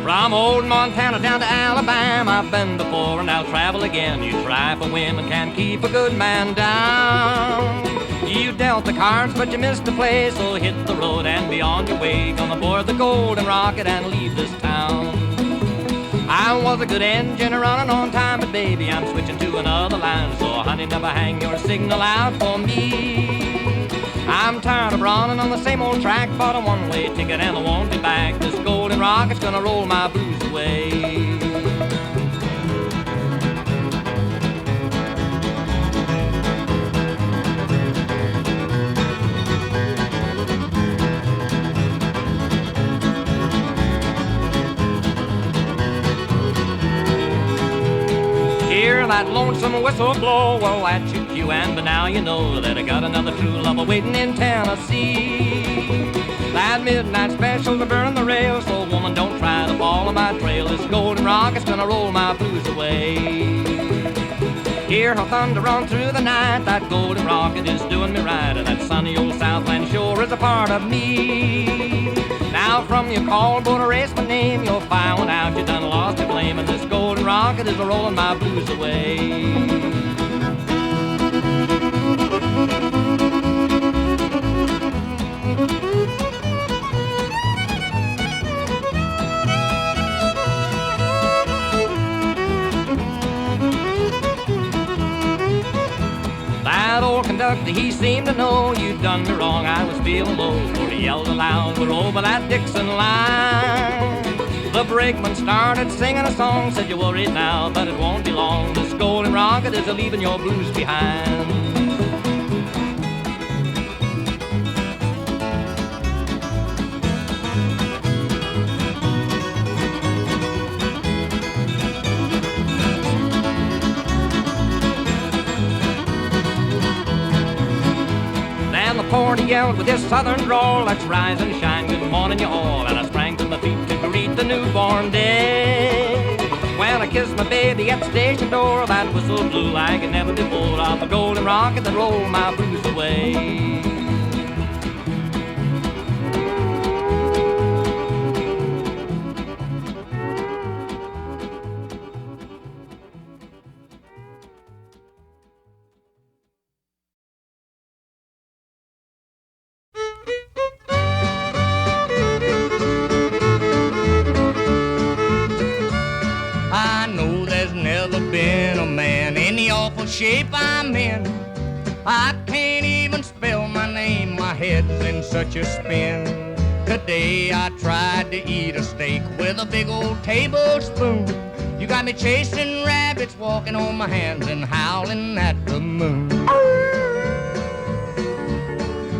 From old Montana down to Alabama, I've been before and I'll travel again. You try for women, can't keep a good man down. You dealt the cards, but you missed the play, so hit the road and be on your way. Gonna board the Golden Rocket and leave this town. I was a good engine running on time, but baby, I'm switching to another line. So honey, never hang your signal out for me. I'm tired of running on the same old track, bought a one-way ticket and I won't be back. This Golden Rocket's gonna roll my blues away. Hear that lonesome whistle blow, well that's your cue, and but now you know that I got another true lover waiting in Tennessee. That midnight special to burn the rails, so woman don't try to follow my trail. This Golden Rocket's gonna roll my blues away. Hear how thunder run through the night, that Golden Rocket is doing me right, and that sunny old Southland shore is a part of me. Now from your call, boat erase my name, you'll find one out you done lost your blame, and this Golden Rocket is a-rolling my blues away. That old conductor, he seemed to know you'd done me wrong. I was feeling low, for he yelled aloud, we're over that Dixon line. The brakeman started singing a song, said you're worried now, but it won't be long. This Golden Rocket is a-leaving your blues behind. Porter yelled with his southern drawl, let's rise and shine, good morning you all. And I sprang to my feet to greet the newborn day. When I kissed my baby at the station door, that whistle blew like it never before. On the Golden Rocket that rolled my blues away. Shape I'm in, I can't even spell my name, my head's in such a spin. Today I tried to eat a steak with a big old tablespoon. You got me chasing rabbits, walking on my hands and howling at the moon.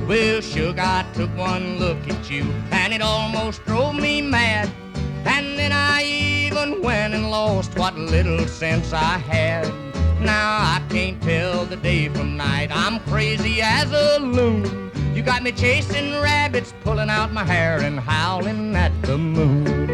Well, sugar, I took one look at you and it almost drove me mad. And then I even went and lost what little sense I had. Now I can't tell the day from night, I'm crazy as a loon. You got me chasing rabbits, pulling out my hair and howling at the moon.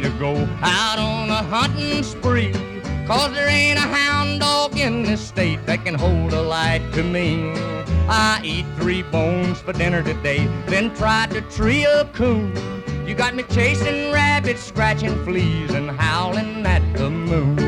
To go out on a hunting spree, 'cause there ain't a hound dog in this state that can hold a light to me. I eat 3 bones for dinner today, then tried to tree a coon. You got me chasing rabbits, scratching fleas and howling at the moon.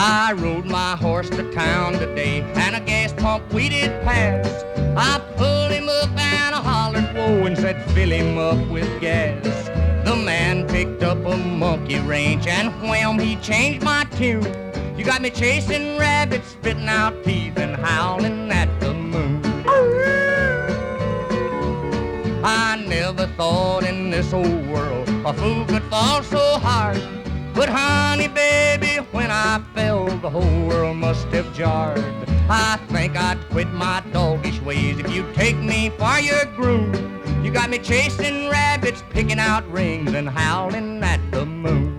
I rode my horse to town today, and a gas pump we did pass. I pulled him up and I hollered whoa and said fill him up with gas. The man picked up a monkey wrench and wham, he changed my tune. You got me chasing rabbits, spitting out teeth and howling at this old world. A fool could fall so hard. But honey, baby, when I fell, the whole world must have jarred. I think I'd quit my doggish ways if you'd take me for your groom. You got me chasing rabbits, picking out rings, and howling at the moon.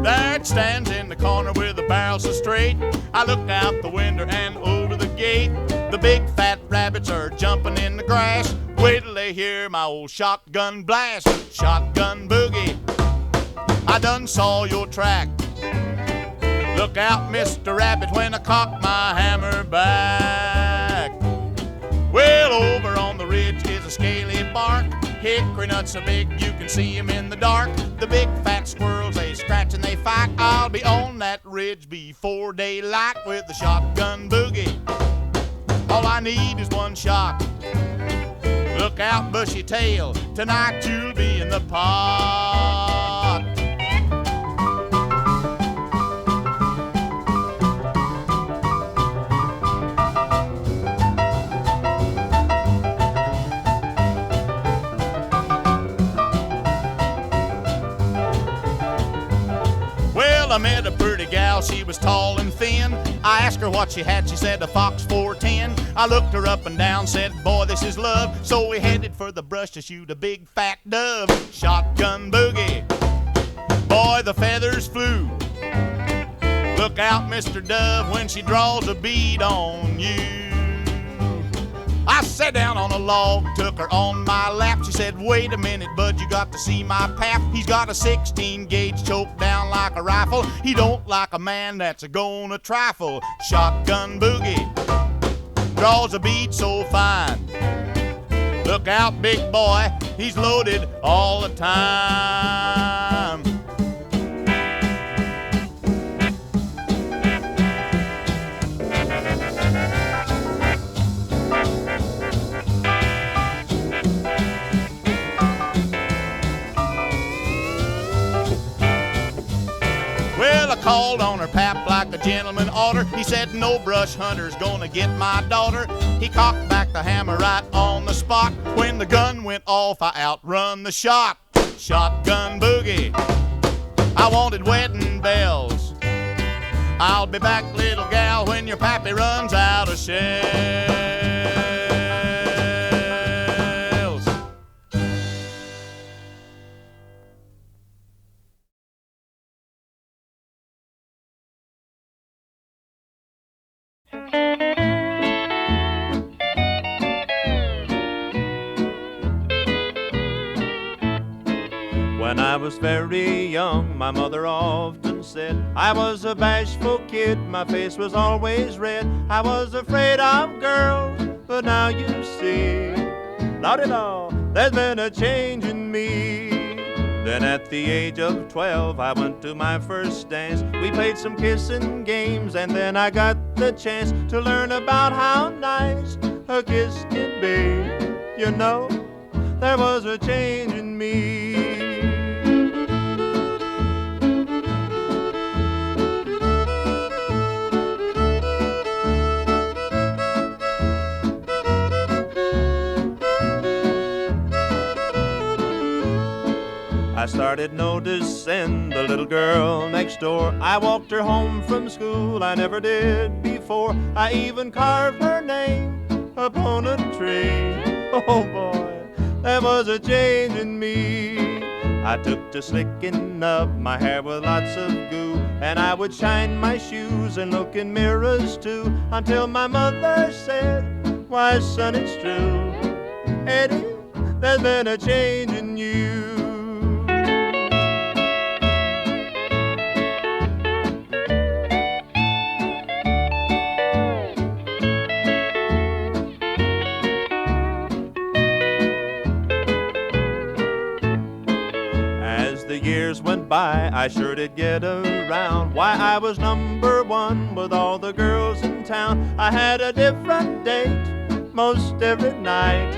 There it stands in the corner with the barrel so straight. I look out the window and over the gate. The big fat rabbits are jumping in the grass. Wait till they hear my old shotgun blast. Shotgun boogie, I done saw your track. Look out, Mr. Rabbit, when I cock my hammer back. Well, over on the ridge is a scaly bark. Hickory nuts so big you can see 'em in the dark. The big fat squirrels, they scratch and they fight. I'll be on that ridge before daylight with the shotgun boogie. All I need is one shot. Look out, bushy tail, tonight you'll be in the pot. Well, I met a pretty gal, she was tall and thin. I asked her what she had, she said a Fox 410. I looked her up and down, said, boy, this is love. So we headed for the brush to shoot a big fat dove. Shotgun boogie, boy, the feathers flew. Look out, Mr. Dove, when she draws a bead on you. I sat down on a log, took her on my lap. She said, wait a minute, bud, you got to see my pap. He's got a 16 gauge choked down like a rifle. He don't like a man that's a-gonna trifle. Shotgun boogie, draws a bead so fine. Look out, big boy, he's loaded all the time. Well, I called on her pap like a gentleman oughter. He said, no brush hunter's gonna get my daughter. He cocked back the hammer right on the spot. When the gun went off, I outrun the shot. Shotgun boogie, I wanted wedding bells. I'll be back, little gal, when your pappy runs out of shells. When I was very young, my mother often said I was a bashful kid, my face was always red. I was afraid of girls, but now you see, la-di-da, there's been a change in me. Then at the age of 12, I went to my first dance. We played some kissing games, and then I got the chance to learn about how nice a kiss can be. You know, there was a change in me. I started noticing the little girl next door. I walked her home from school, I never did before. I even carved her name upon a tree. Oh boy, there was a change in me. I took to slicking up my hair with lots of goo, and I would shine my shoes and look in mirrors too, until my mother said, why son, it's true, Eddie, there's been a change in you. Years went by, I sure did get around. Why, I was number one with all the girls in town. I had a different date most every night.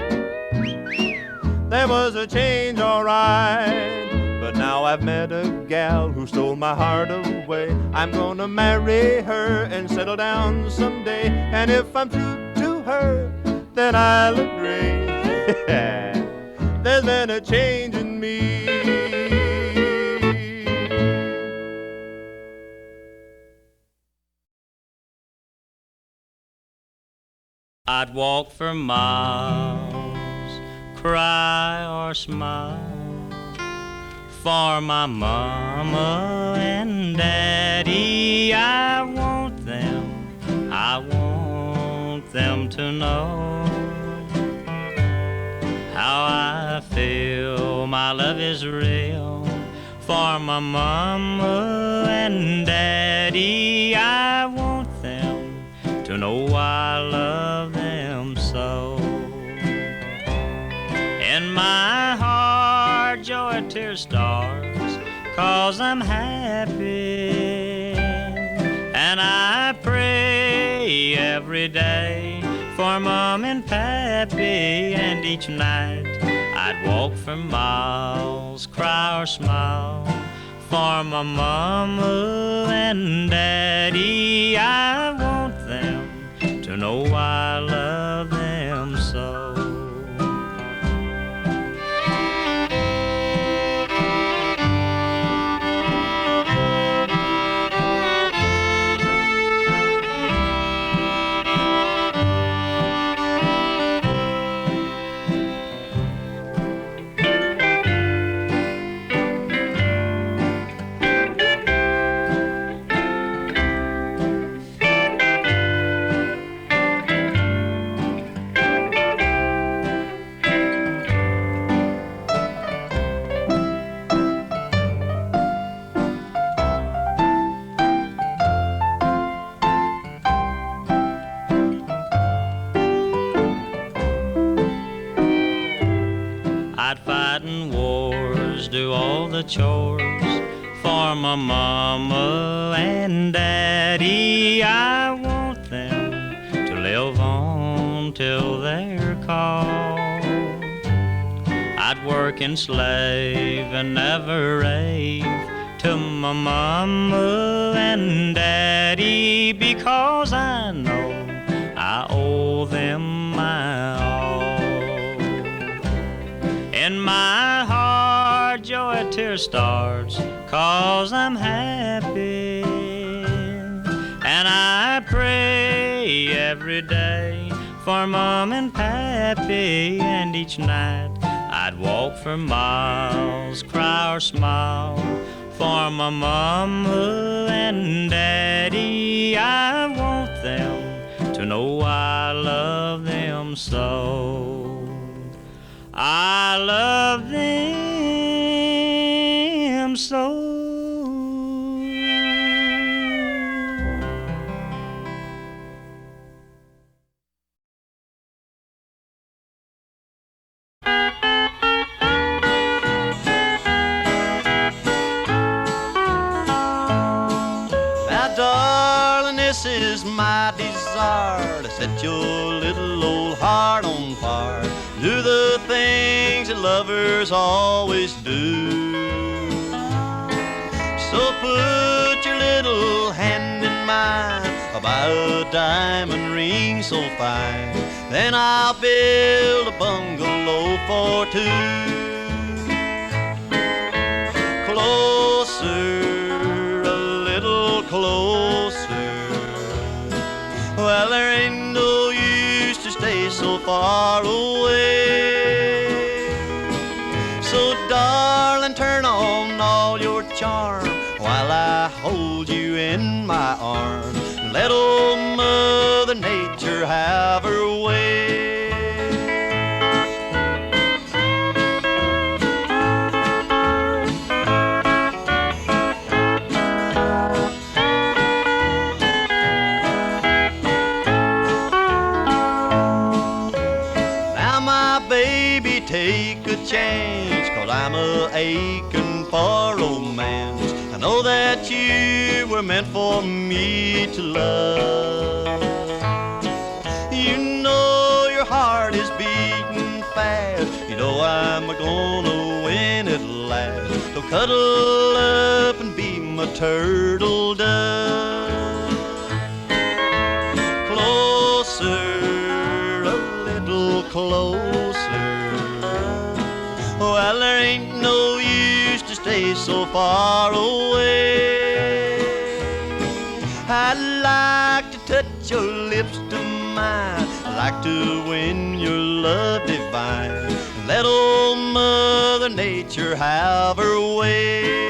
There was a change, all right, but now Now I've met a gal who stole my heart away. I'm gonna marry her and settle down someday. And if I'm true to her, then I'll agree. There's been a change in me. I'd walk for miles, cry or smile, for my mama and daddy. I want them to know how I feel. My love is real for my mama and daddy. I want them to know I love them so. In my heart joy tears stars, 'cause I'm happy, and I pray every day for Mom and Pappy. And each night I'd walk for miles, cry or smile, for my mama and daddy. I want them to know I love them so. I'd fight in wars, do all the chores for my mama and daddy. I want them to live on till they're called. I'd work and slave and never rave to my mama and daddy, because I know I owe them my all. In my heart joy tears stars, 'cause I'm happy, and I pray every day for Mom and Pappy. And each night I'd walk for miles, cry or smile, for my mama and daddy. I want them to know I love them so. I love them so. Now, darling, this is my desire, to set your little old heart on fire. Do the things that lovers always do. So put your little hand in mine, I'll buy a diamond ring so fine. Then I'll build a bungalow for two. Closer, a little closer. Well, there ain't no use to stay so far away. So darling, turn on all your charm while I hold you in my arms. Let old Mother Nature have her way. Baby, take a chance, 'cause I'm a-aching for romance. I know that you were meant for me to love. You know your heart is beating fast. You know I'm gonna win at last. So cuddle up and be my turtle dove. Closer, a little closer. Well, there ain't no use to stay so far away. I'd like to touch your lips to mine. I'd like to win your love divine. Let old Mother Nature have her way.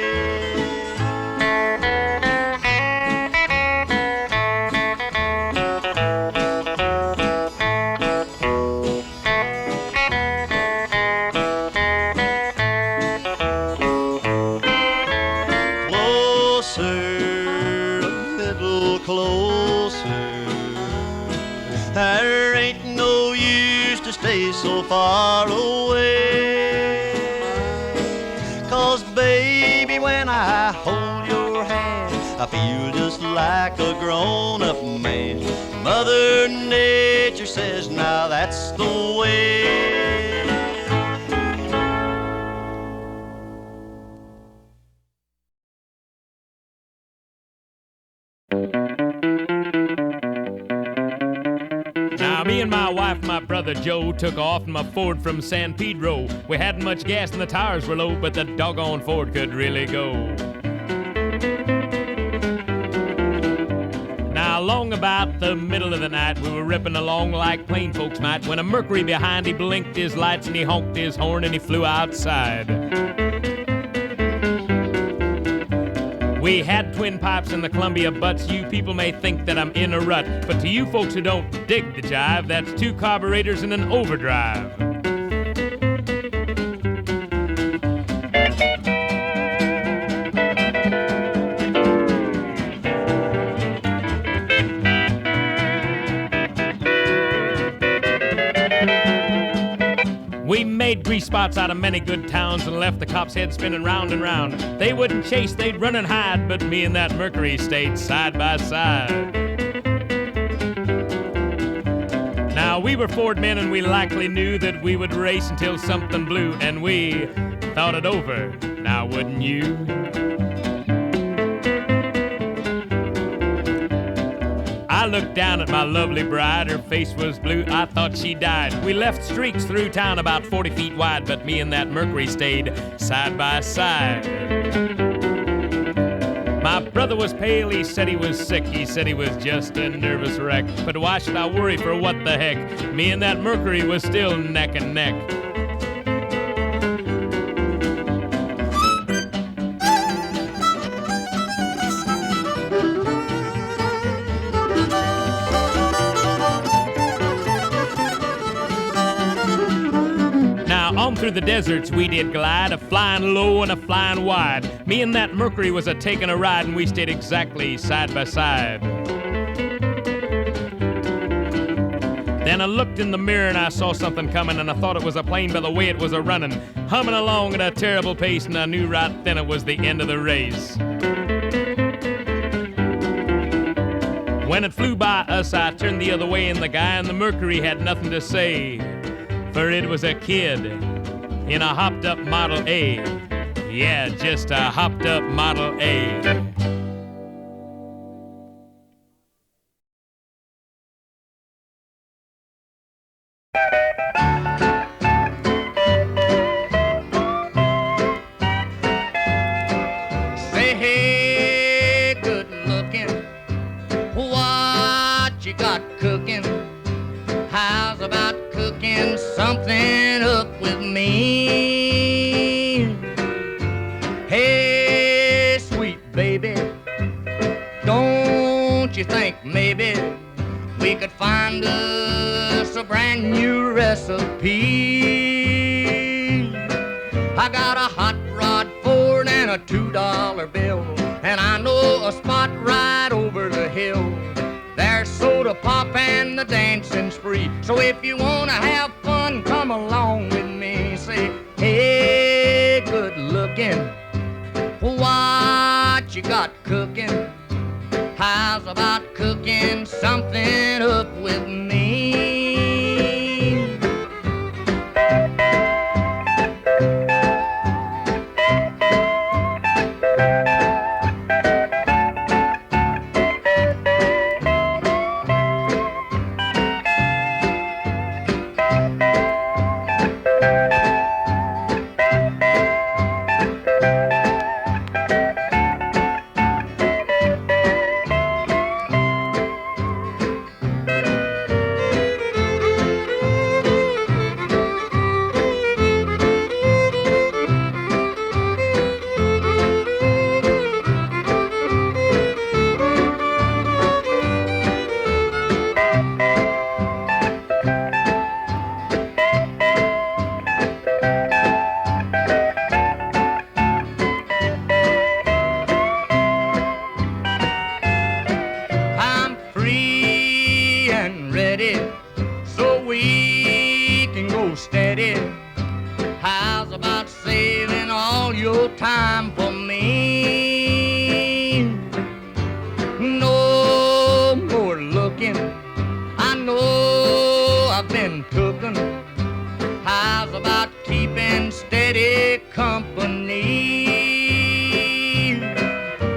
There ain't no use to stay so far away. 'Cause baby, when I hold your hand, I feel just like a grown-up man. Mother Nature says now that's the way. Me and my wife and my brother Joe took off in my Ford from San Pedro. We hadn't much gas and the tires were low, but the doggone Ford could really go. Now, along about the middle of the night, we were ripping along like plain folks might, when a Mercury behind, he blinked his lights and he honked his horn and he flew outside. We had twin pipes in the Columbia butts. You people may think that I'm in a rut, but to you folks who don't dig the jive, that's two carburetors and an overdrive. We made grease spots out of many good towns and left the cops' heads spinning round and round. They wouldn't chase, they'd run and hide, but me and that Mercury stayed side by side. Now, we were Ford men and we likely knew that we would race until something blew, and we thought it over, now wouldn't you? I looked down at my lovely bride, her face was blue, I thought she died. We left streaks through town about 40 feet wide, but me and that Mercury stayed side by side. My brother was pale, he said he was sick, he said he was just a nervous wreck. But why should I worry, for what the heck? Me and that Mercury was still neck and neck. On through the deserts we did glide, a flying low and a flying wide. Me and that Mercury was a taking a ride, and we stayed exactly side by side. Then I looked in the mirror and I saw something coming, and I thought it was a plane by the way it was a-running, humming along at a terrible pace, and I knew right then it was the end of the race. When it flew by us, I turned the other way, and the guy in the Mercury had nothing to say, for it was a kid in a hopped-up Model A. Yeah, just a hopped-up Model A. Say, hey, good looking, what you got cooking? How's about cooking something up with me? Hey, sweet baby, don't you think maybe we could find us a brand new recipe? I got a hot rod Ford and a $2 bill, and I know a spot right over the hill. There's soda pop and the dancing's free. So if you wanna have fun, come along with me. Say, hey, good looking, what you got cooking? How's about cooking something up with me? How's about saving all your time for me? No more looking, I know I've been cooking. How's about keeping steady company?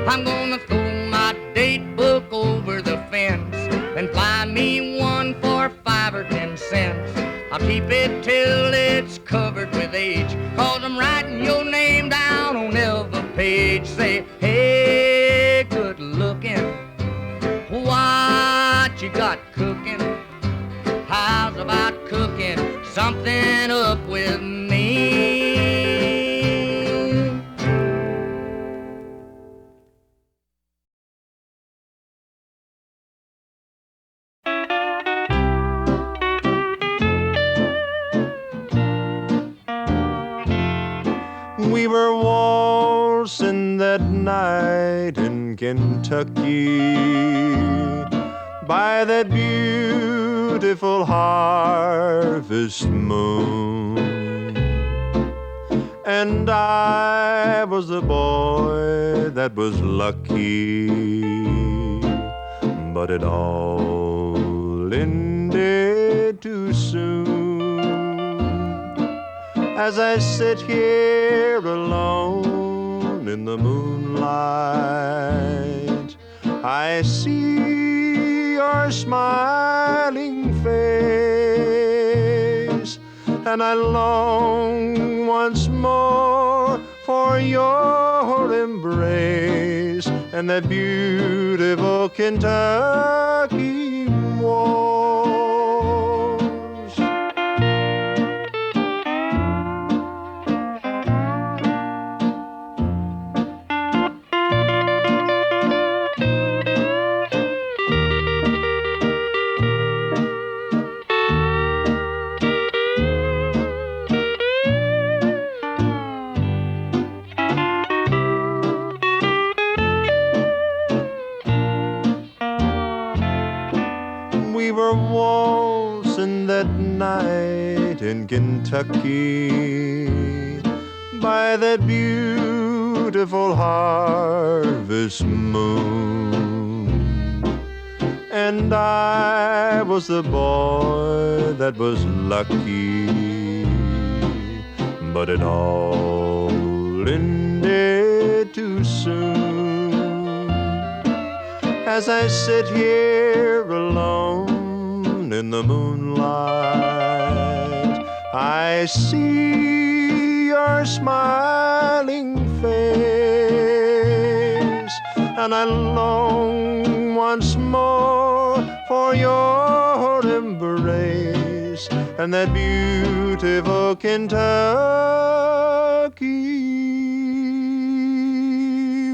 I'm gonna throw my date book over the fence and find me one for 5 or 10 cents. I'll keep it till it's covered with age, 'cause I'm writing your name down on every page. Say, hey, good looking, what you got cooking? How's about cooking something up with me? We were waltzing that night in Kentucky by that beautiful harvest moon, and I was the boy that was lucky, but it all ended too soon. As I sit here alone in the moonlight, I see your smiling face, and I long once more for your embrace and that beautiful Kentucky waltz. We were waltzing that night in Kentucky by that beautiful harvest moon, and I was the boy that was lucky, but it all ended too soon. As I sit here alone in the moonlight, I see your smiling face, and I long once more for your embrace and that beautiful Kentucky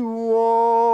waltz.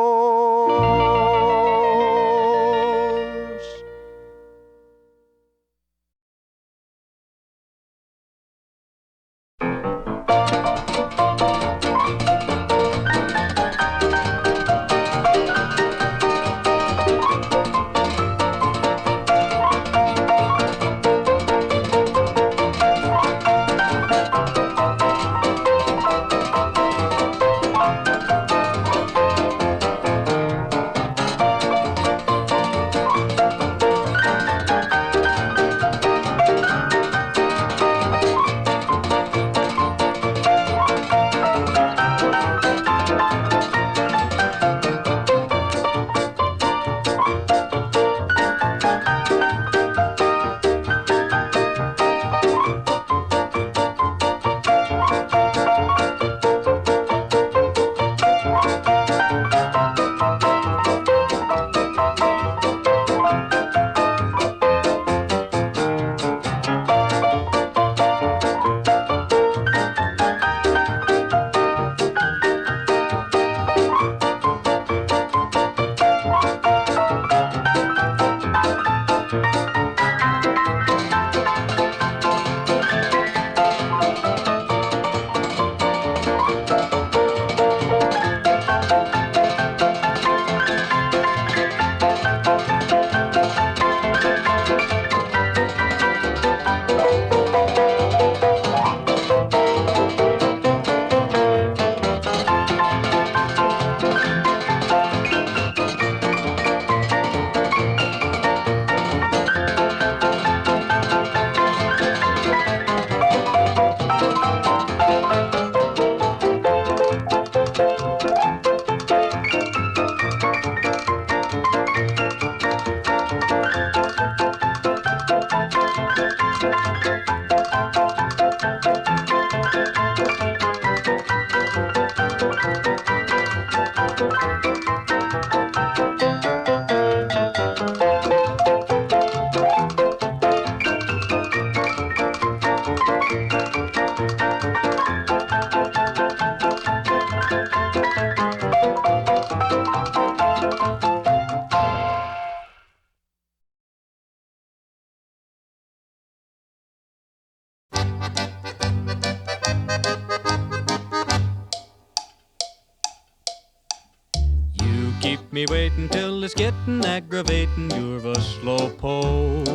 me waiting till it's getting aggravating. You're a slowpoke.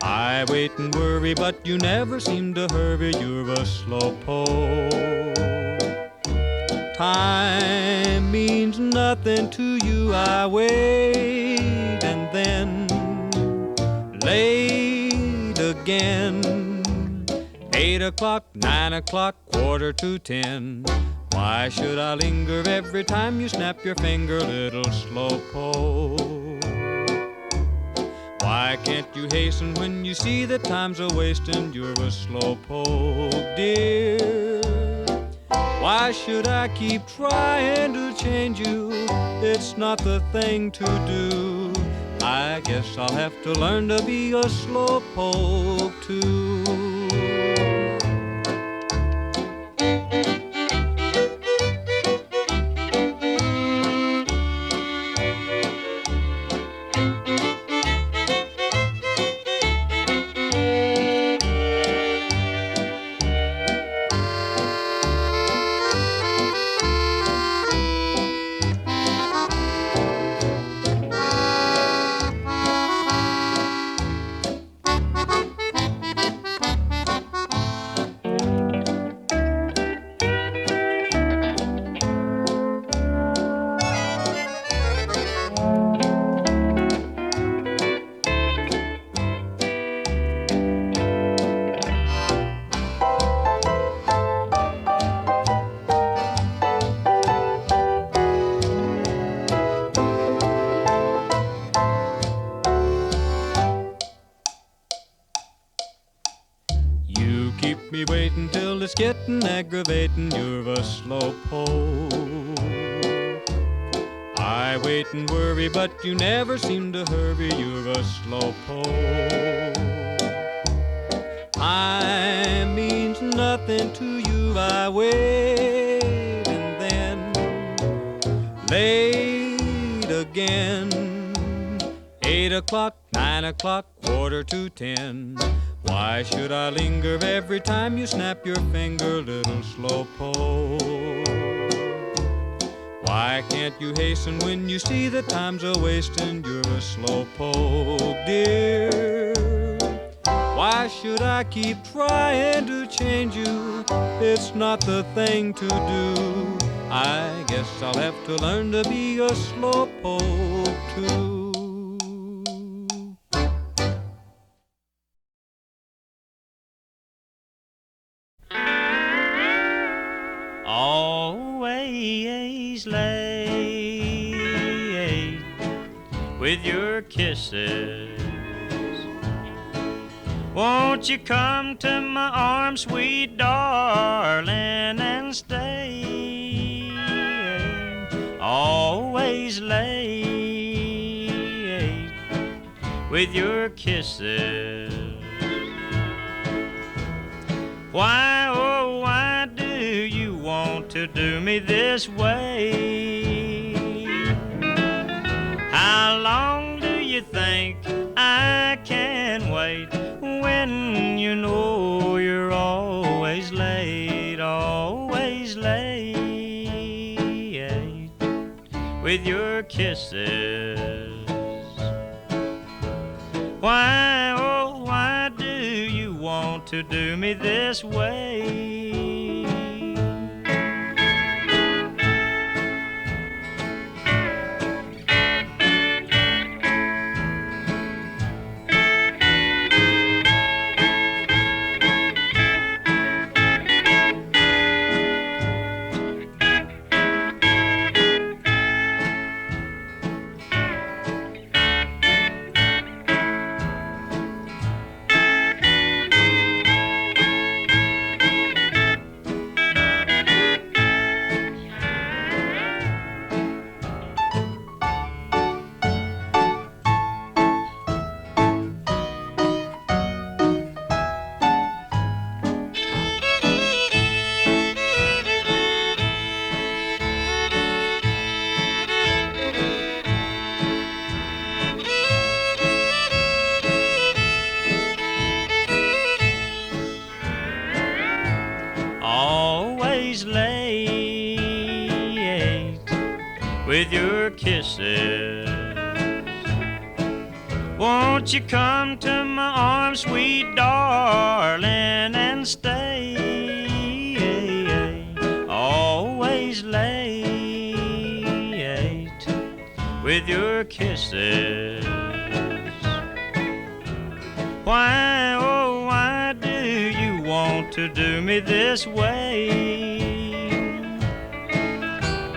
I wait and worry, but you never seem to hurry. You're a slowpoke. Time means nothing to you. I wait and then late again. 8 o'clock, 9 o'clock, 9:45. Why should I linger every time you snap your finger, little slowpoke? Why can't you hasten when you see that time's a-wasting? You're a slowpoke, dear. Why should I keep trying to change you? It's not the thing to do. I guess I'll have to learn to be a slowpoke too. Me waiting till it's getting aggravating. You're a slowpoke. I wait and worry, but you never seem to hurry. You're a slowpoke. Time means nothing to you. I wait and then late again. 8 o'clock, 9 o'clock, 9:45. Why should I linger every time you snap your finger, little slowpoke? Why can't you hasten when you see that time's a-wasting? You're a slowpoke, dear. Why should I keep trying to change you? It's not the thing to do. I guess I'll have to learn to be a slowpoke too. Always late with your kisses. Won't you come to my arms, sweet darling, and stay? Always late with your kisses. Why, oh, why do you want to do me this way? How long do you think I can wait when you know you're always late with your kisses? Why, oh, why do you want to do me this way? with your kisses. Won't you come to my arms, sweet darling, and stay always late with your kisses? Why, oh, why do you want to do me this way?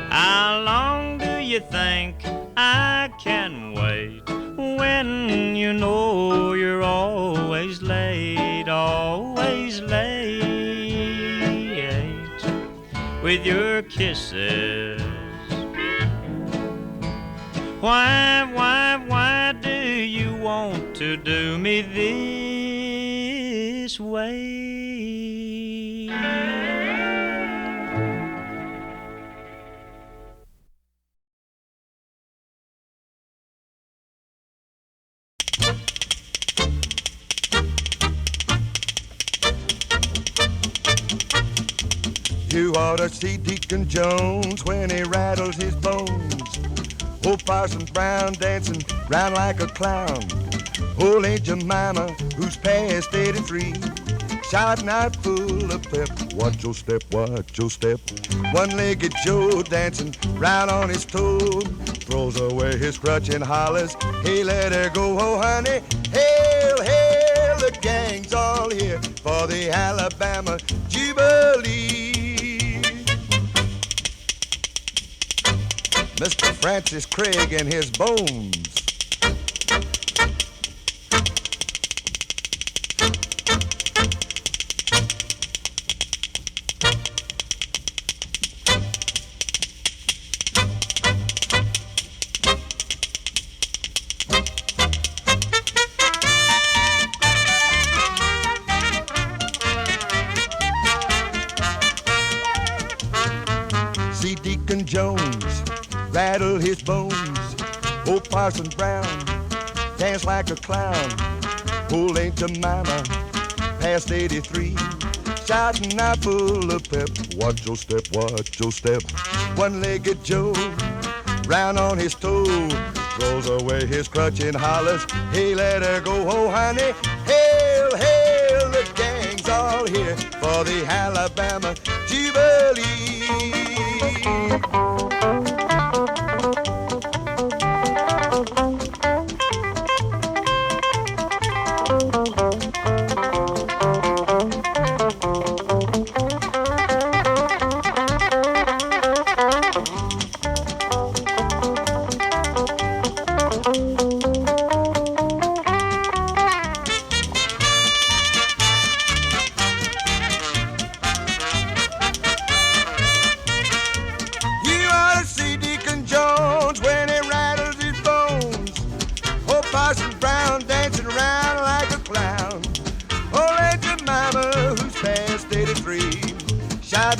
How long do you think I can wait when you know you're always late with your kisses? Why do you want to do me this way? You ought to see Deacon Jones when he rattles his bones. Old Parson Brown dancing round like a clown. Old Aunt Jemima, who's past 83, shouting out full of pep. Watch your step, watch your step. One-legged Joe dancing round on his toe, throws away his crutch and hollers, hey, let her go, oh honey. Hail, hail, the gang's all here for the Alabama Jubilee. Mr. Francis Craig and his bones. See Deacon Jones rattle his bones. Old Parson Brown dance like a clown. Old Aunt Jemima past 83, shouting out full of pep. Watch your step, watch your step. One-legged Joe round on his toe, throws away his crutch and hollers, hey, let her go, oh honey. Hail, hail, the gang's all here for the Alabama Jubilee.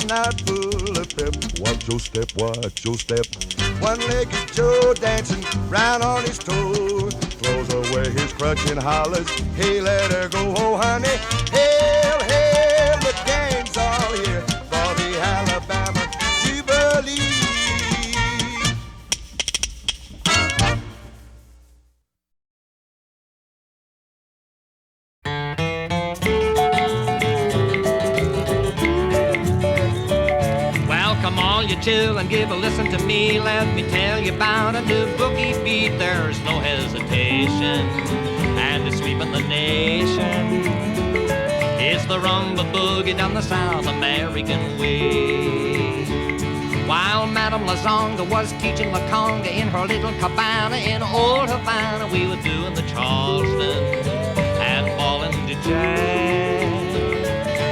Out full of pep. Watch your step, watch your step. One-legged Joe dancing round on his toes, throws away his crutch and hollers, hey, let her go, oh honey. Hail, hail, the gang's all here for the Alabama Jubilee. And give a listen to me. Let me tell you about a new boogie beat. There's no hesitation, and it's sweeping the nation. It's the rumba boogie down the South American way. While Madame Lazonga was teaching La Conga in her little cabana in old Havana, we were doing the Charleston and falling into jazz.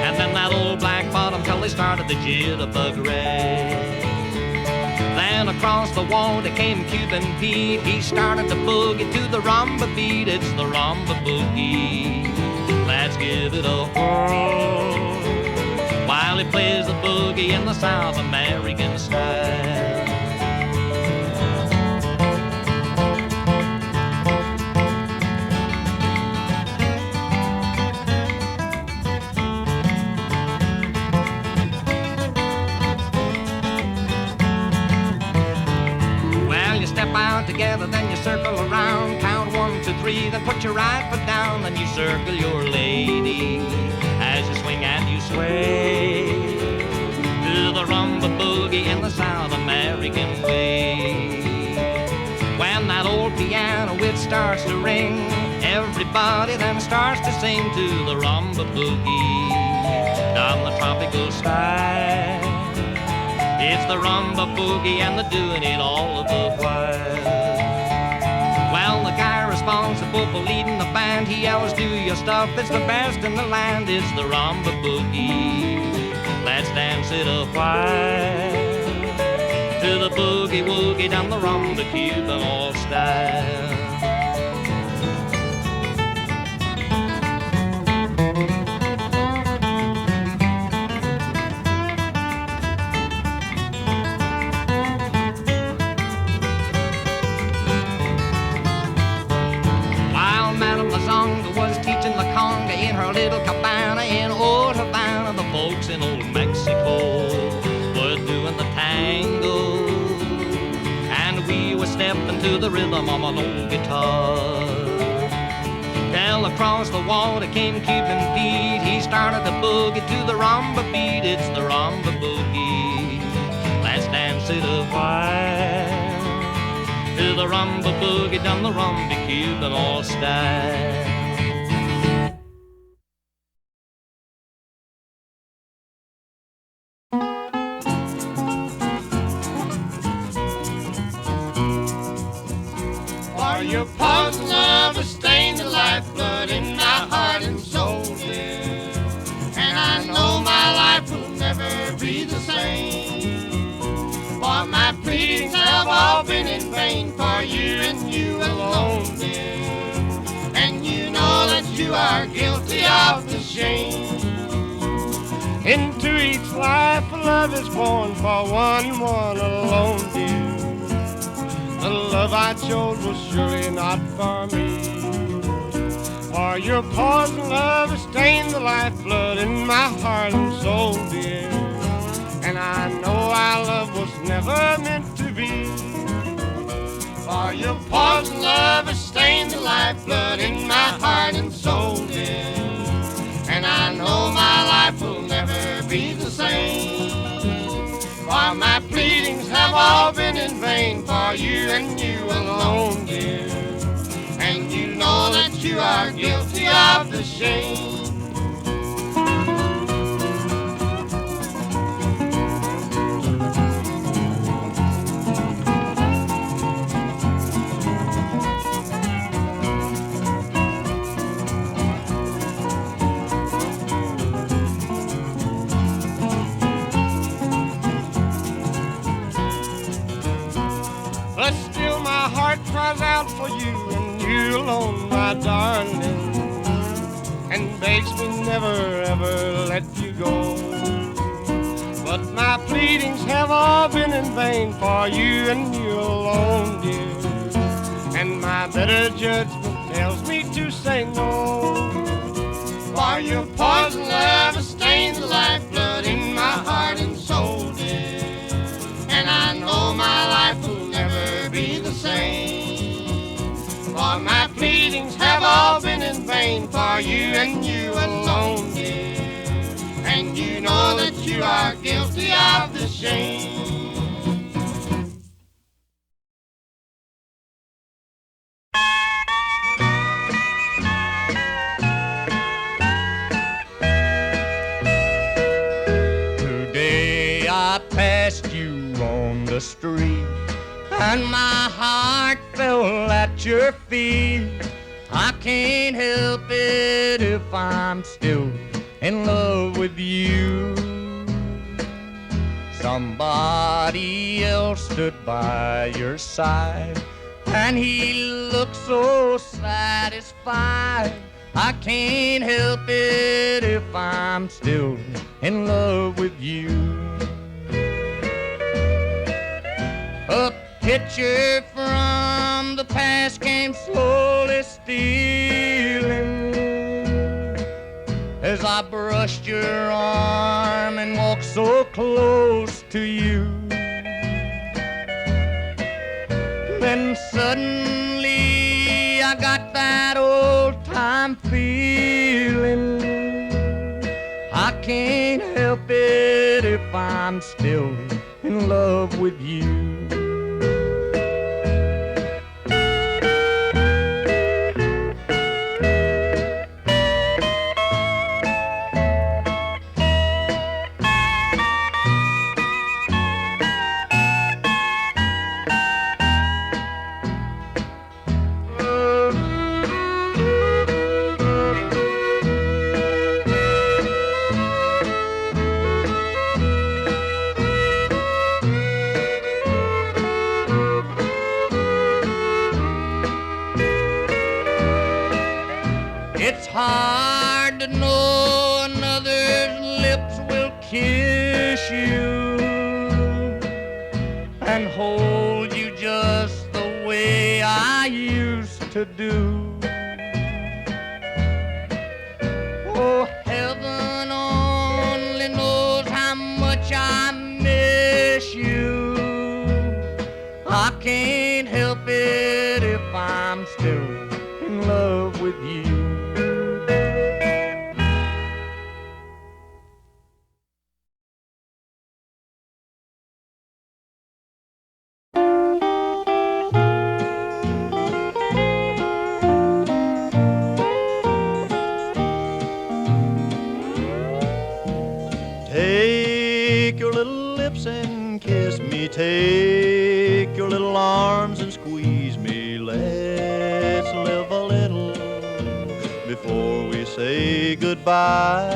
And then that old black bottom till they started the jitterbug rag. Then across the water came Cuban Pete. He started to boogie to the rumba beat. It's the rumba boogie. Let's give it a whirl while he plays the boogie in the South American style. together, then you circle around. Count 1, 2, 3, then put your right foot down. Then you circle your lady as you swing and you sway to the rumba boogie in the South American way. When that old piano it starts to ring, everybody then starts to sing to the rumba boogie down the tropical side. It's the rumba boogie and they're doing it all of the while. Well, the guy responsible for leading the band, he yells, do your stuff, it's the best in the land. It's the rumba boogie, let's dance it a while to the boogie woogie down the rumba Cuban all style. Was teaching the conga in her little cabana in old Havana. The folks in old Mexico were doing the tango, and we were stepping to the rhythm of an old guitar. Till across the water came Cuban Pete. He started the boogie to the rumba beat. It's the rumba boogie, let's dance it a while to the rumba boogie down the rumba Cuban all style. Your poison love has stained the lifeblood in my heart and soul, dear. And I know my life will never be the same. For my pleadings have all been in vain for you and you alone, dear. And you know that you are guilty of the shame. Into each life love is born for one and one alone, dear. The love I chose was surely not for me. For your poison love has stained the lifeblood in my heart and soul, dear. And I know our love was never meant to be. For your poison love has stained the lifeblood in my heart and soul, dear. And I know my life will never be the same. For my pleadings have all been in vain for you and you alone, dear. And you know that you are guilty of the shame. But still my heart cries out for you and you alone, my darling, and begs me never ever let you go. But my pleadings have all been in vain for you and you alone, dear. And my better judgment tells me to say no. For your poison love has stained the lifeblood in my heart and soul, dear. And I know my life will never be the same. For my pleadings have all been in vain for you and you alone, dear. And you know that you are guilty of the shame. Today I passed you on the street, and my heart fell at your feet. I can't help it if I'm still in love with you. Somebody else stood by your side, and he looked so satisfied. I can't help it if I'm still in love with you. A picture from the past came slowly stealing as I brushed your arm and walked so close to you. When suddenly I got that old time feeling, I can't help it if I'm still in love with you. It's hard to know another's lips will kiss you and hold you just the way I used to do. Oh, heaven only knows how much I miss you. I can't help it if I'm still in love with you. Take your little lips and kiss me. Take your little arms and squeeze me. Let's live a little before we say goodbye.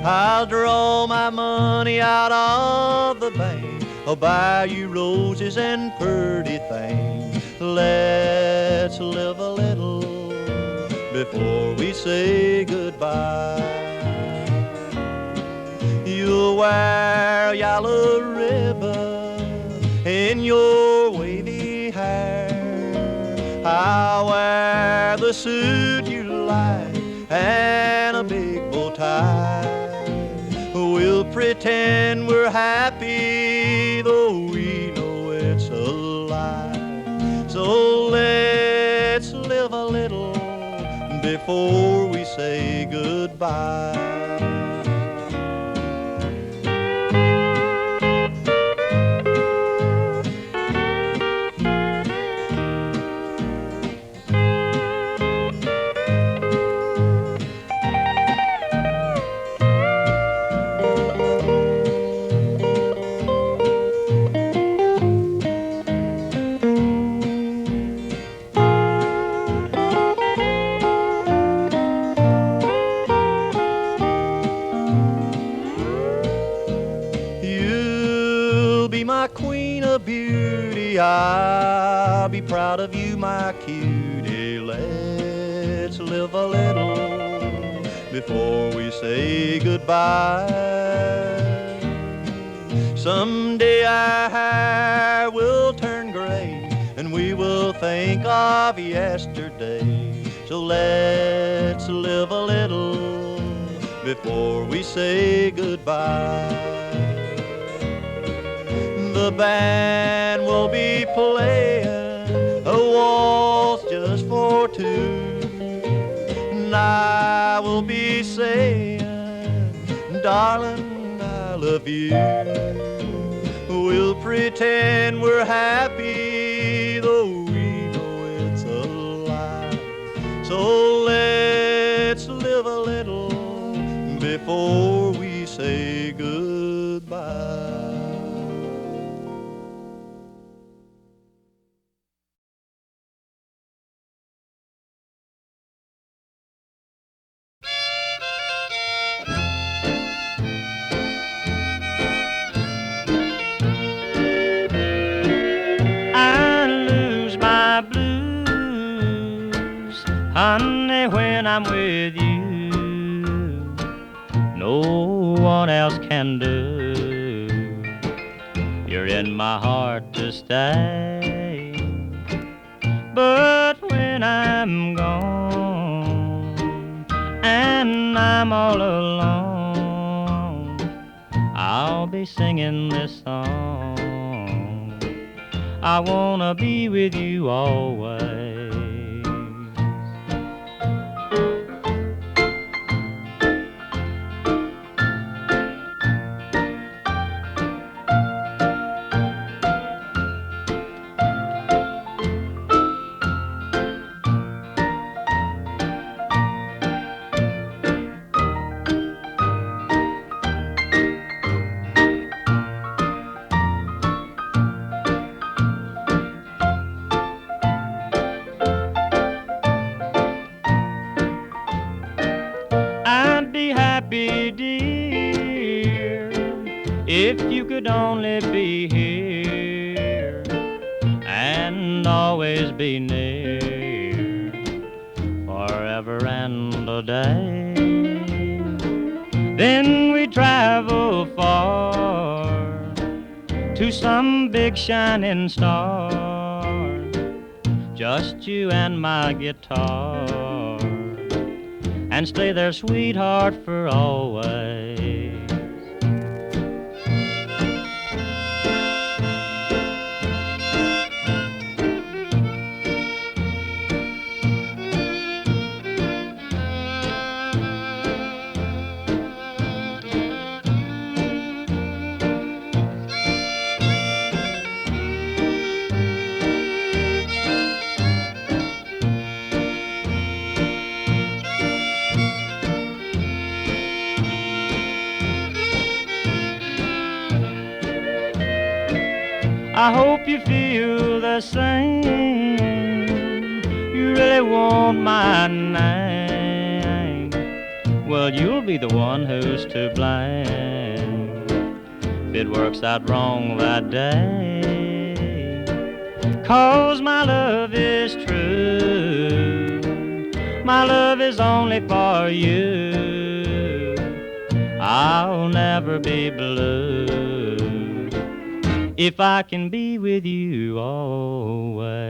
I'll draw my money out of the bank. I'll buy you roses and pretty things. Let's live a little before we say goodbye. You'll wear a yellow ribbon in your wavy hair. I'll wear the suit you like and a big bow tie. We'll pretend we're happy, though we know it's a lie. So let's live a little before we say goodbye. I'll be proud of you, my cutie. Let's live a little before we say goodbye. Someday our hair will turn gray and we will think of yesterday. So let's live a little before we say goodbye. The band will be playing a waltz just for two, and I will be saying, darling, I love you. We'll pretend we're happy, though we know it's a lie. So let's live a little before we say goodbye. Honey, when I'm with you, no one else can do. You're in my heart to stay. But when I'm gone and I'm all alone, I'll be singing this song. I wanna be with you always. I'd be happy, dear, if you could only be here and always be near, forever and a day. Then we travel far to some big shining star, just you and my guitar, and stay there, sweetheart, for always. I hope you feel the same. You really want my name. Well, you'll be the one who's to blame if it works out wrong that day. 'Cause my love is true. My love is only for you. I'll never be blue if I can be with you always.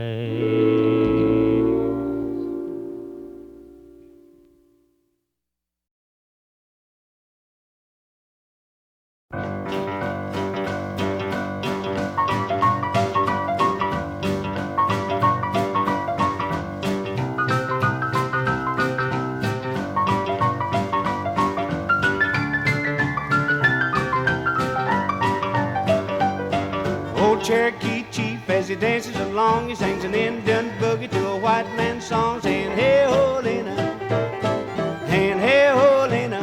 Cherokee chief, as he dances along, he sings an Indian boogie to a white man's song, saying, hey ho, Lena, and hey ho, Lena,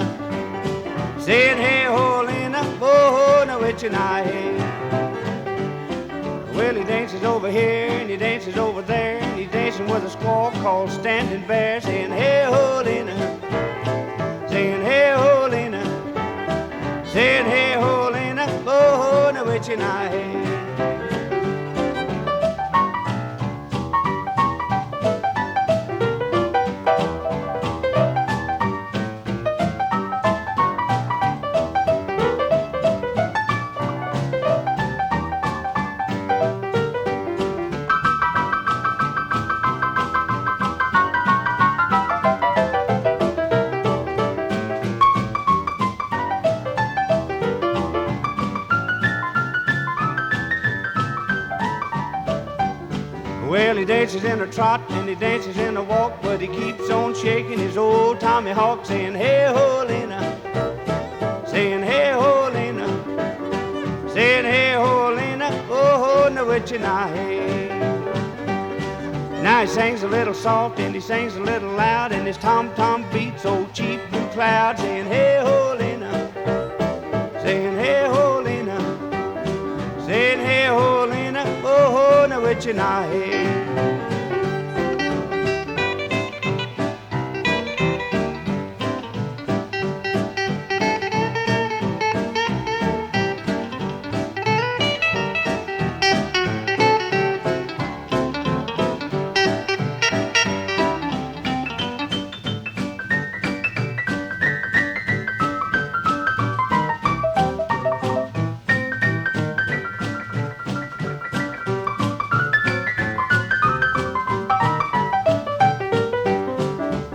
saying, hey ho, Lena, oh ho, now which and I hey. Well, he dances over here and he dances over there, and he's dancing with a squaw called Standing Bear, saying, hey ho, Lena, saying, hey ho, Lena, saying, hey ho, Lena, oh ho, now which and I hey. Well, he dances in a trot and he dances in a walk, but he keeps on shaking his old Tommy Hawk, saying, hey ho, Lena, saying, hey ho, Lena, saying, hey ho, Lena, oh ho, now which and I hey. Now he sings a little soft and he sings a little loud, and his tom-tom beats old Chief Blue Cloud, saying, hey ho, Lena, saying, hey ho, Lena, saying, hey ho, Lena, oh ho, now which and I hey.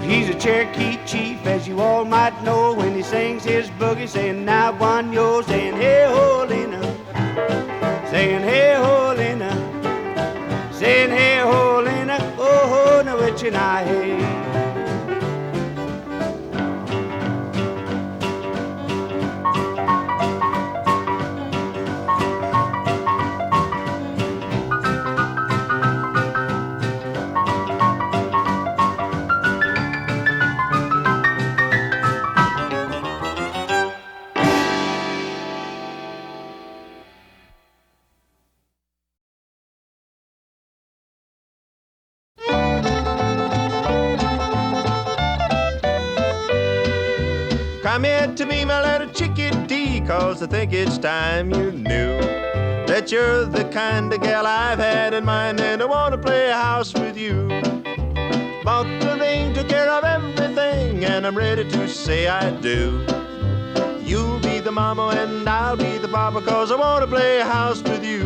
He's a Cherokee chief, as you all might know, when he sings his boogie, saying, now one yo, saying, hey ho, Lena, saying, hey ho, Lena, my head. Come here to me, my little chickadee, 'cause I think it's time you knew that you're the kind of gal I've had in mind, and I want to play house with you. Bought the ring, took care of everything, and I'm ready to say I do. You'll be the mama and I'll be the papa, 'cause I want to play house with you.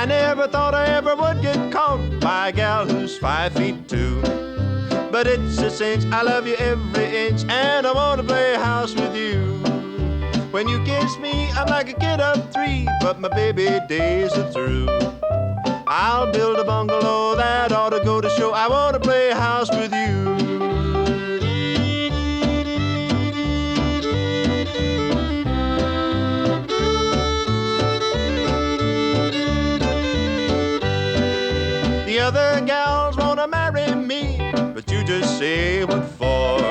I never thought I ever would get caught by a gal who's 5'2". But it's a cinch, I love you every inch, and I want to play house with you. When you kiss me, I'm like a kid of 3, but my baby days are through. I'll build a bungalow that ought to go to show. I want to play house with you. The other gals wanna marry me, but you just say what for.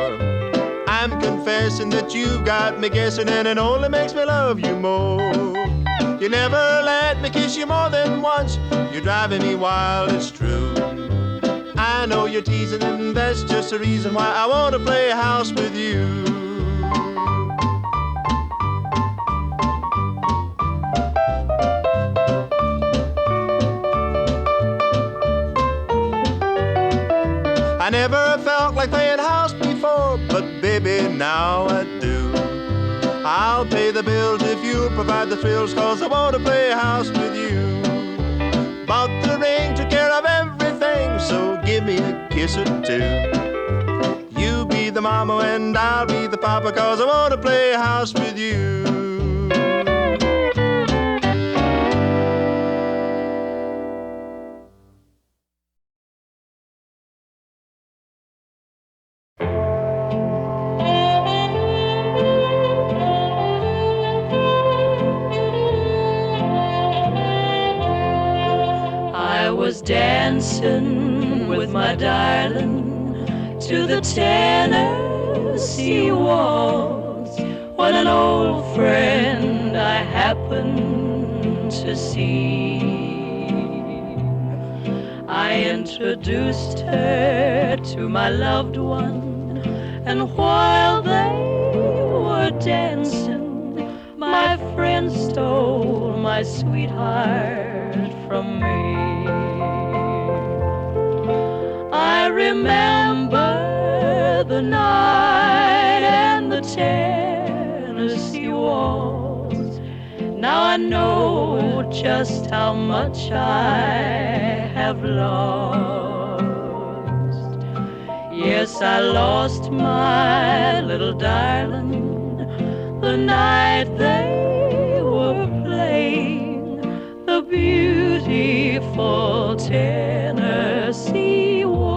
I'm confessing that you got me guessing, and it only makes me love you more. You never let me kiss you more than once. You're driving me wild, it's true. I know you're teasing, and that's just the reason why I wanna play house with you. I never felt like playing house before, but baby, now I do. I'll pay the bills if you provide the thrills, 'cause I want to play house with you. Bought the ring, took care of everything, so give me a kiss or two. You be the mama and I'll be the papa, 'cause I want to play house with you. I was dancing with my darling to the Tennessee waltz when an old friend I happened to see. I introduced her to my loved one, and while they were dancing, my friend stole my sweetheart from me. I remember the night and the Tennessee waltz. Now I know just how much I have lost. Yes, I lost my little darling the night they were playing the beautiful Tennessee waltz.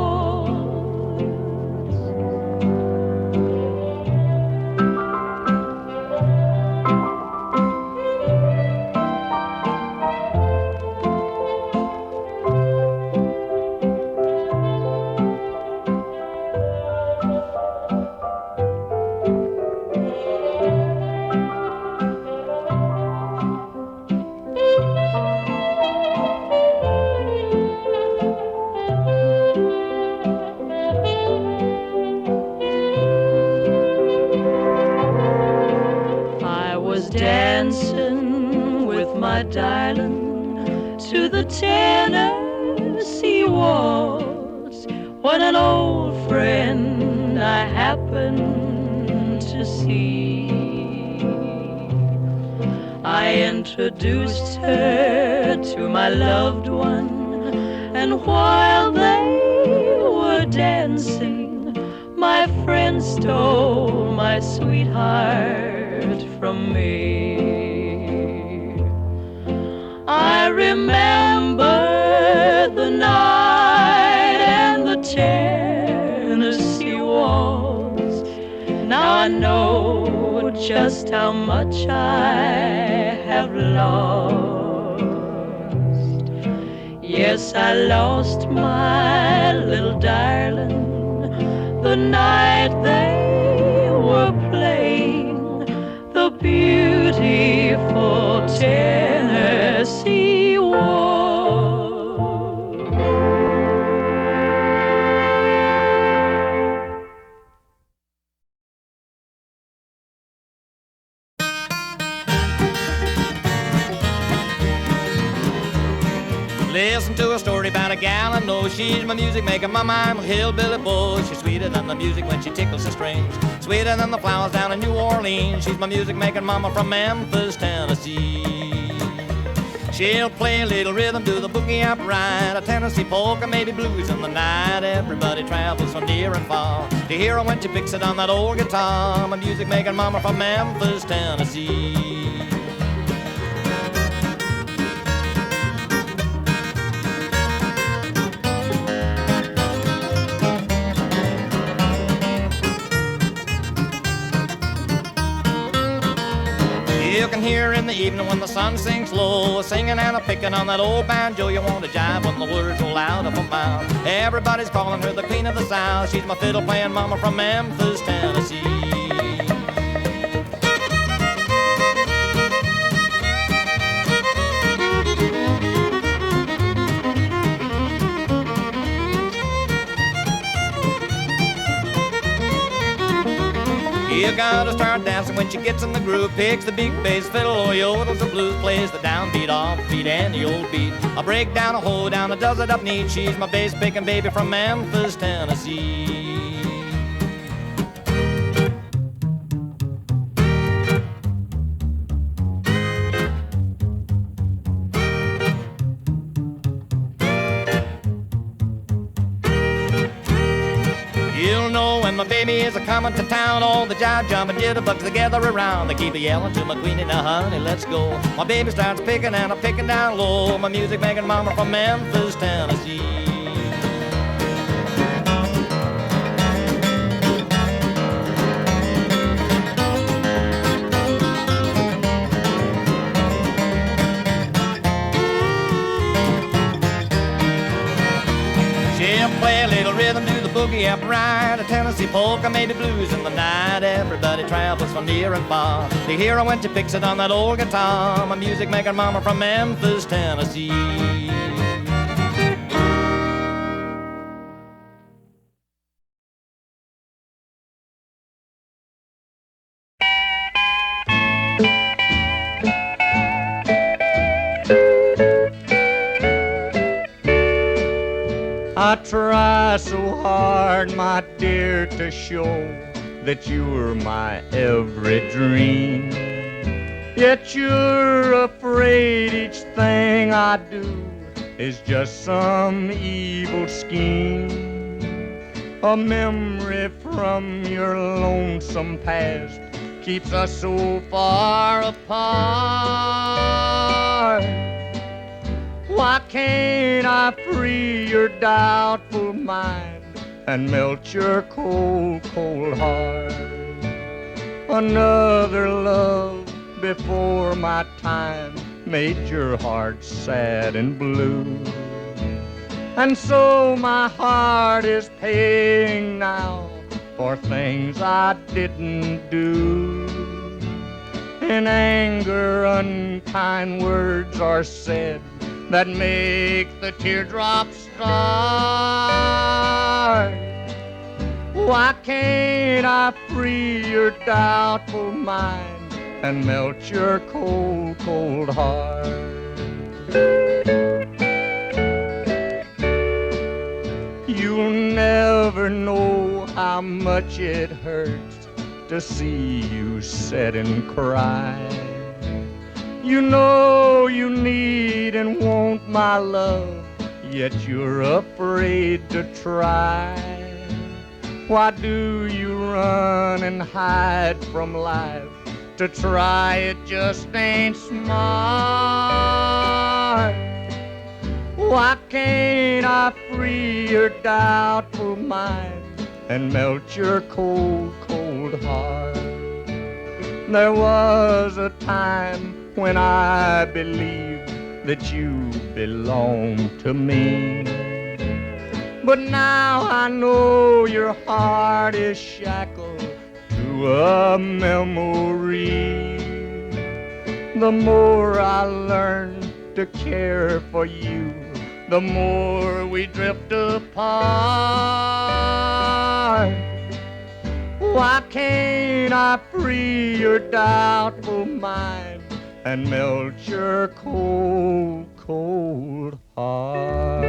Dancing with my darling to the Tennessee waltz when an old friend I happened to see. I introduced her to my loved one, and while they were dancing, my friend stole my sweetheart from me. I remember the night and the Tennessee waltz. Now I know just how much I have lost. Yes, I lost my little darling the night they were playing the beautiful Tennessee waltz. Listen to a story about a gal I know. She's my music maker, my mind hillbilly bull. She's sweeter than the music when she tickles the strings, sweeter than the flowers down in New Orleans. She's my music making mama from Memphis, Tennessee. She'll play a little rhythm, do the boogie upright, a Tennessee polka, maybe blues in the night. Everybody travels from near and far to hear her when she picks it on that old guitar. My music making mama from Memphis, Tennessee. You can hear in the evening when the sun sinks low, singing and a picking on that old banjo. You want to jive when the words roll out of her mouth. Everybody's calling her the queen of the South. She's my fiddle playing mama from Memphis, Tennessee. You gotta start dancing when she gets in the groove. Picks the big bass fiddle or yodels the blues. Plays the downbeat, offbeat, and the old beat. I break down a hole down and does it up neat. She's my bass picking baby from Memphis, Tennessee. You'll know when my baby is a-comin' to town. All the jive jumping jitterbugs they gather around. They keep a-yelling to my queenie, now honey, let's go. My baby starts picking and I'm picking down low. My music making mama from Memphis, Tennessee. She'll play a little rhythm, do the boogie upright, a Tennessee polka, maybe blues in the night. Everybody travels from near and far to hear her when she picks it on that old guitar. My music making mama from Memphis, Tennessee. I try so hard, my dear, to show that you're my every dream. Yet you're afraid each thing I do is just some evil scheme. A memory from your lonesome past keeps us so far apart. Why can't I free your doubtful mind and melt your cold, cold heart? Another love before my time made your heart sad and blue. And so my heart is paying now for things I didn't do. In anger, unkind words are said that make the teardrops start. Why can't I free your doubtful mind and melt your cold, cold heart? You'll never know how much it hurts to see you sit and cry. You know you need and want my love, yet you're afraid to try. Why do you run and hide from life? To try it just ain't smart. Why can't I free your doubtful mind and melt your cold, cold heart? There was a time when I believed that you belonged to me, but now I know your heart is shackled to a memory. The more I learn to care for you, the more we drift apart. Why can't I free your doubtful mind and melt your cold, cold heart?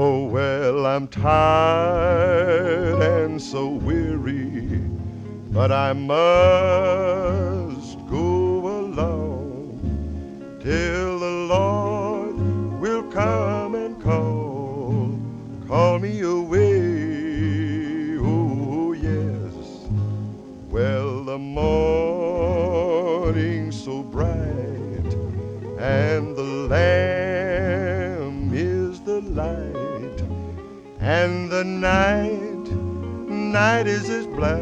Oh, well, I'm tired and so weary, but I must go along till the Lord will come and call me away. Oh, yes. Well, the morning's so bright and the Lamb is the light, and the night is as black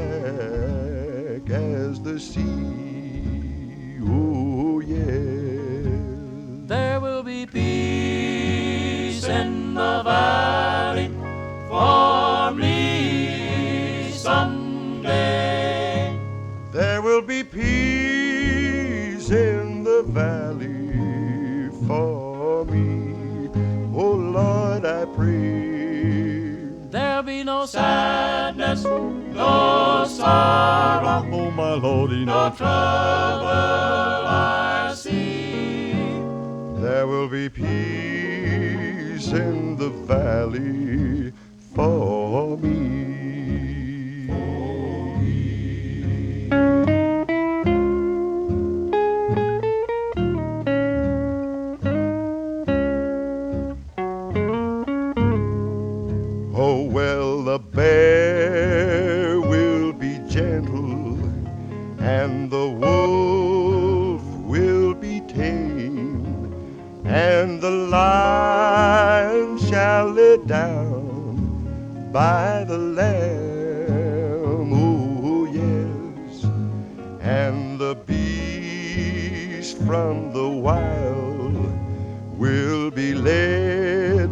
as the sea. Oh, yeah. There will be peace in the valley for me someday. There will be peace in the valley for me. Oh, Lord, I pray. There'll be no sadness, no sorrow, Oh, my Lordy, no trouble I see. There will be peace in the valley for me. Oh, well, the bear will be gentle and the wolf will be tame, and the lion shall lay down by the lamb. Oh, yes. And the beast from the wild will be led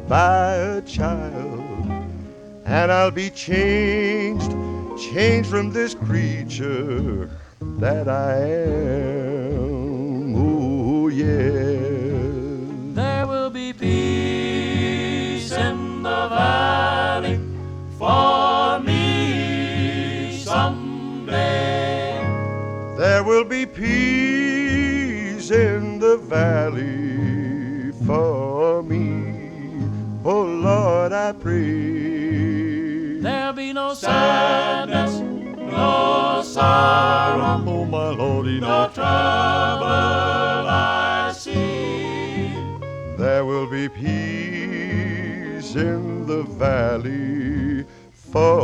by a child, and I'll be changed from this creature that I am. Oh, yeah. There will be peace in the valley for me someday. There will be peace in the valley for me. Oh, Lord, I pray. There'll be no sadness, no sorrow, Oh, my Lordy, no trouble I see. There will be peace in the valley for